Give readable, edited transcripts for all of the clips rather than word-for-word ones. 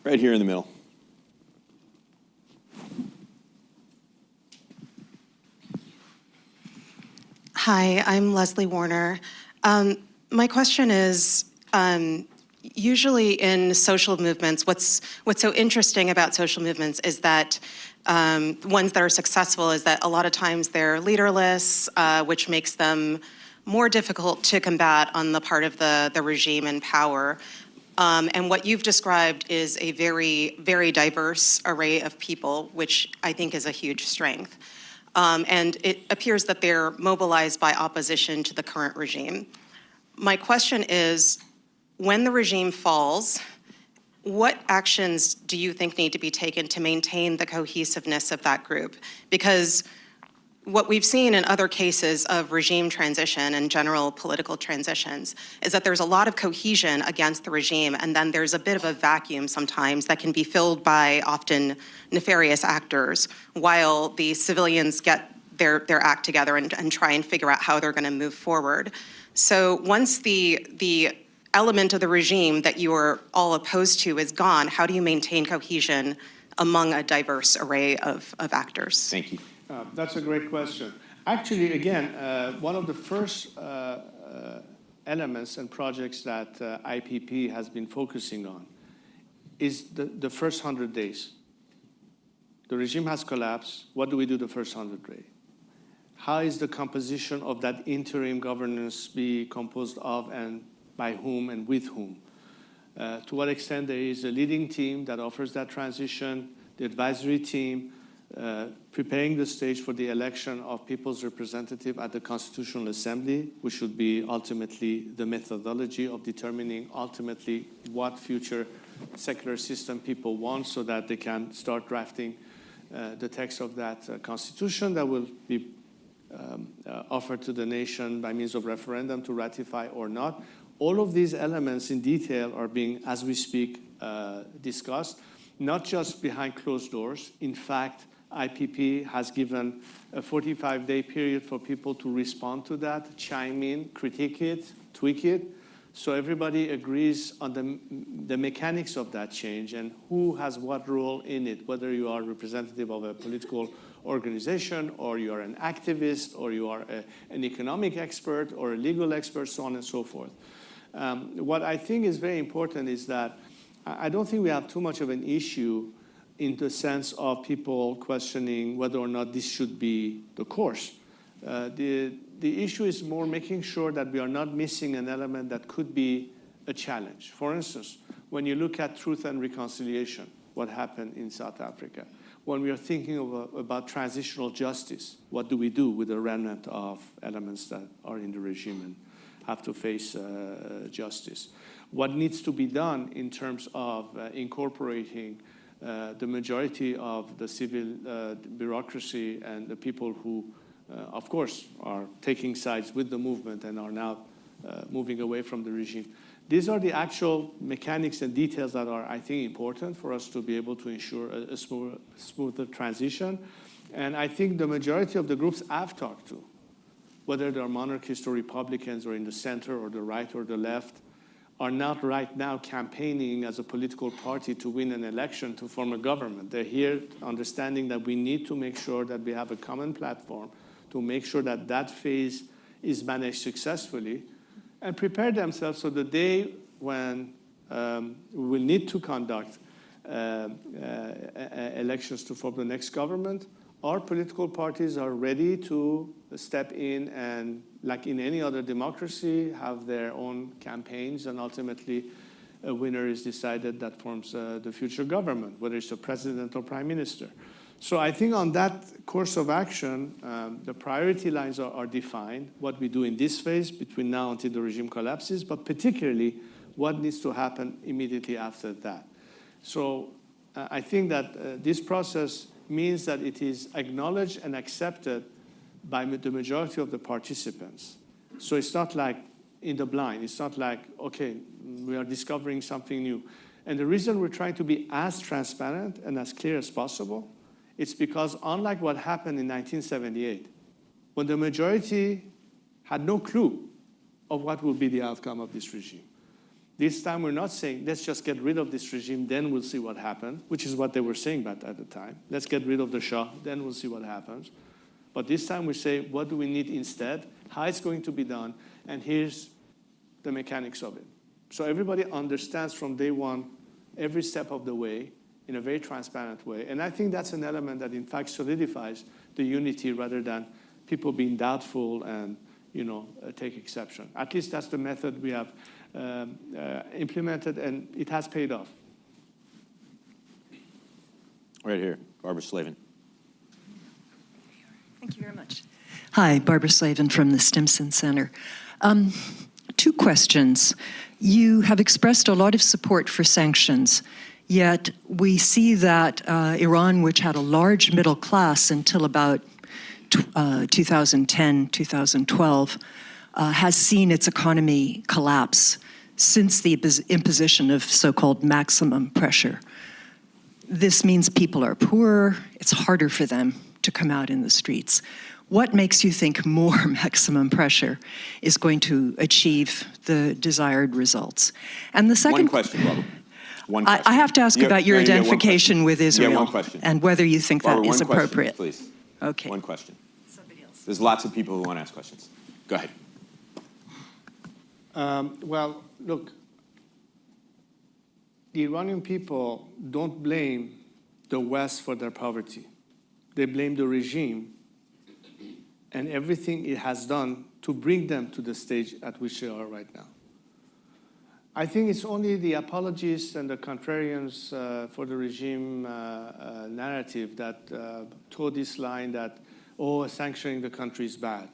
Right here in the middle. Hi, I'm Leslie Warner. My question is, usually in social movements, what's so interesting about social movements is that ones that are successful is that a lot of times they're leaderless, which makes them more difficult to combat on the part of the regime in power. And what you've described is a very, very diverse array of people, which I think is a huge strength. And it appears that they're mobilized by opposition to the current regime. My question is, when the regime falls, what actions do you think need to be taken to maintain the cohesiveness of that group? Because what we've seen in other cases of regime transition and general political transitions is that there's a lot of cohesion against the regime, and then there's a bit of a vacuum sometimes that can be filled by often nefarious actors, while the civilians get their act together and try and figure out how they're going to move forward. So once the element of the regime that you are all opposed to is gone, how do you maintain cohesion among a diverse array of actors? Thank you. That's a great question. Actually, again, one of the first elements and projects that IPP has been focusing on is the first 100 days. The regime has collapsed. What do we do the first 100 days? How is the composition of that interim governance be composed of, and by whom and with whom? To what extent there is a leading team that offers that transition, the advisory team, preparing the stage for the election of people's representative at the Constitutional Assembly, which should be ultimately the methodology of determining ultimately what future secular system people want, so that they can start drafting the text of that constitution that will be offered to the nation by means of referendum to ratify or not. All of these elements in detail are being, as we speak, discussed, not just behind closed doors. In fact, IPP has given a 45-day period for people to respond to that, chime in, critique it, tweak it, so everybody agrees on the mechanics of that change and who has what role in it, whether you are representative of a political organization, or you are an activist, or you are an economic expert, or a legal expert, so on and so forth. What I think is very important is that I don't think we have too much of an issue in the sense of people questioning whether or not this should be the course. The issue is more making sure that we are not missing an element that could be a challenge. For instance, when you look at truth and reconciliation, what happened in South Africa, when we are thinking about transitional justice, what do we do with the remnant of elements that are in the regime and have to face justice? What needs to be done in terms of incorporating the majority of the civil bureaucracy and the people who, of course, are taking sides with the movement and are now moving away from the regime. These are the actual mechanics and details that are, I think, important for us to be able to ensure a smoother transition. And I think the majority of the groups I've talked to, whether they're monarchists or Republicans or in the center or the right or the left, are not right now campaigning as a political party to win an election to form a government. They're here understanding that we need to make sure that we have a common platform to make sure that that phase is managed successfully, and prepare themselves so the day when we will need to conduct elections to form the next government, our political parties are ready to step in and, like in any other democracy, have their own campaigns, and ultimately a winner is decided that forms the future government, whether it's a president or prime minister. So I think on that course of action, the priority lines are defined, what we do in this phase between now until the regime collapses, but particularly what needs to happen immediately after that. So I think that this process means that it is acknowledged and accepted by the majority of the participants. So it's not like in the blind. It's not like, okay, we are discovering something new. And the reason we're trying to be as transparent and as clear as possible, it's because unlike what happened in 1978, when the majority had no clue of what will be the outcome of this regime, This time we're not saying, let's just get rid of this regime, then we'll see what happens, which is what they were saying at the time. Let's get rid of the Shah, then we'll see what happens. But this time we say, what do we need instead? How it's going to be done? And here's the mechanics of it. So everybody understands from day one, every step of the way, in a very transparent way. And I think that's an element that, in fact, solidifies the unity rather than people being doubtful and take exception. At least that's the method we have implemented, and it has paid off. Right here, Barbara Slavin. Thank you very much. Hi, Barbara Slavin from the Stimson Center. Two questions. You have expressed a lot of support for sanctions, yet we see that Iran, which had a large middle class until about 2010, 2012, has seen its economy collapse since the imposition of so-called maximum pressure. This means people are poorer, it's harder for them to come out in the streets. What makes you think more maximum pressure is going to achieve the desired results? And the second... One question, Barbara. One question. I have to ask about your identification with Israel. Yeah, one question. And whether you think Barbara, that is one appropriate. question, please. Okay. One question. Somebody else. There's lots of people who want to ask questions. Go ahead. Well, look, the Iranian people don't blame the West for their poverty. They blame the regime and everything it has done to bring them to the stage at which they are right now. I think it's only the apologists and the contrarians for the regime narrative that toe this line that, sanctioning the country is bad,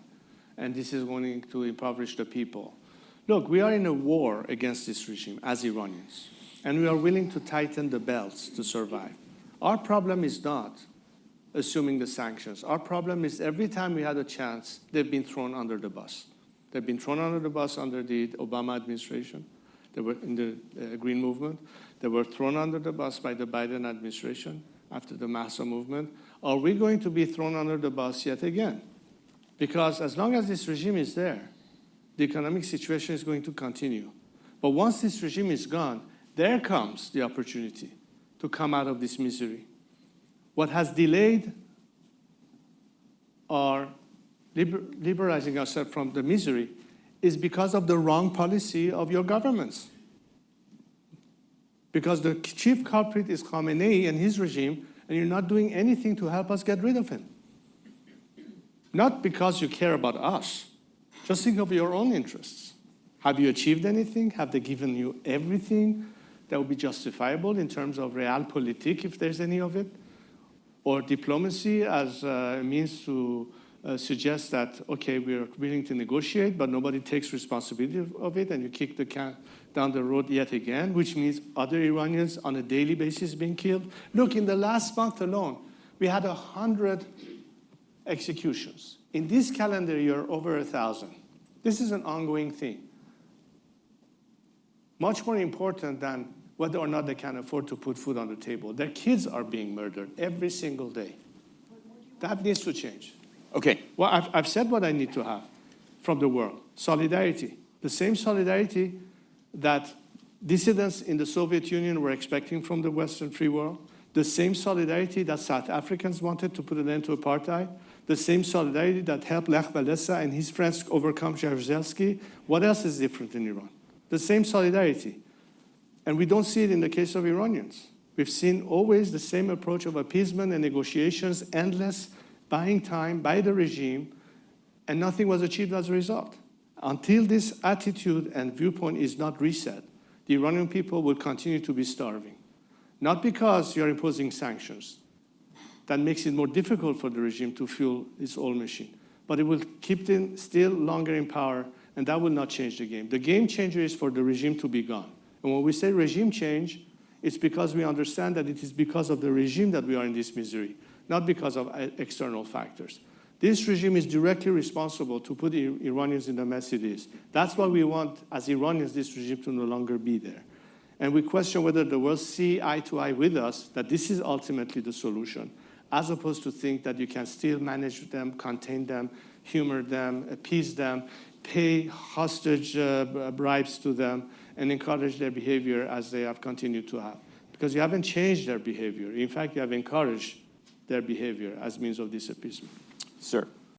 and this is going to impoverish the people. Look, we are in a war against this regime as Iranians, and we are willing to tighten the belts to survive. Our problem is not assuming the sanctions. Our problem is every time we had a chance, they've been thrown under the bus. They've been thrown under the bus under the Obama administration. They were in the Green Movement. They were thrown under the bus by the Biden administration after the Massa movement. Are we going to be thrown under the bus yet again? Because as long as this regime is there, the economic situation is going to continue. But once this regime is gone, there comes the opportunity to come out of this misery. What has delayed our liberalizing ourselves from the misery is because of the wrong policy of your governments. Because the chief culprit is Khamenei and his regime, and you're not doing anything to help us get rid of him. Not because you care about us. Just think of your own interests. Have you achieved anything? Have they given you everything that would be justifiable in terms of realpolitik, if there's any of it? Or diplomacy as a means to suggest that, okay, we're willing to negotiate, but nobody takes responsibility of it, and you kick the can down the road yet again, which means other Iranians on a daily basis being killed. Look, in the last month alone, we had 100 executions. In this calendar year, over 1,000. This is an ongoing thing. Much more important than whether or not they can afford to put food on the table. Their kids are being murdered every single day. That needs to change. Okay. Well, I've said what I need to have from the world. Solidarity. The same solidarity that dissidents in the Soviet Union were expecting from the Western free world. The same solidarity that South Africans wanted to put an end to apartheid. The same solidarity that helped Lech Walesa and his friends overcome Jaruzelski. What else is different in Iran? The same solidarity. And we don't see it in the case of Iranians. We've seen always the same approach of appeasement and negotiations, endless buying time by the regime, and nothing was achieved as a result. Until this attitude and viewpoint is not reset, the Iranian people will continue to be starving. Not because you're imposing sanctions. That makes it more difficult for the regime to fuel its old machine. But it will keep them still longer in power, and that will not change the game. The game changer is for the regime to be gone. And when we say regime change, it's because we understand that it is because of the regime that we are in this misery, not because of external factors. This regime is directly responsible to put Iranians in the mess it is. That's why we want, as Iranians, this regime to no longer be there. And we question whether the world see eye to eye with us that this is ultimately the solution, as opposed to think that you can still manage them, contain them, humor them, appease them, pay hostage bribes to them, and encourage their behavior as they have continued to have. Because you haven't changed their behavior. In fact, you have encouraged their behavior as means of this appeasement. Sir.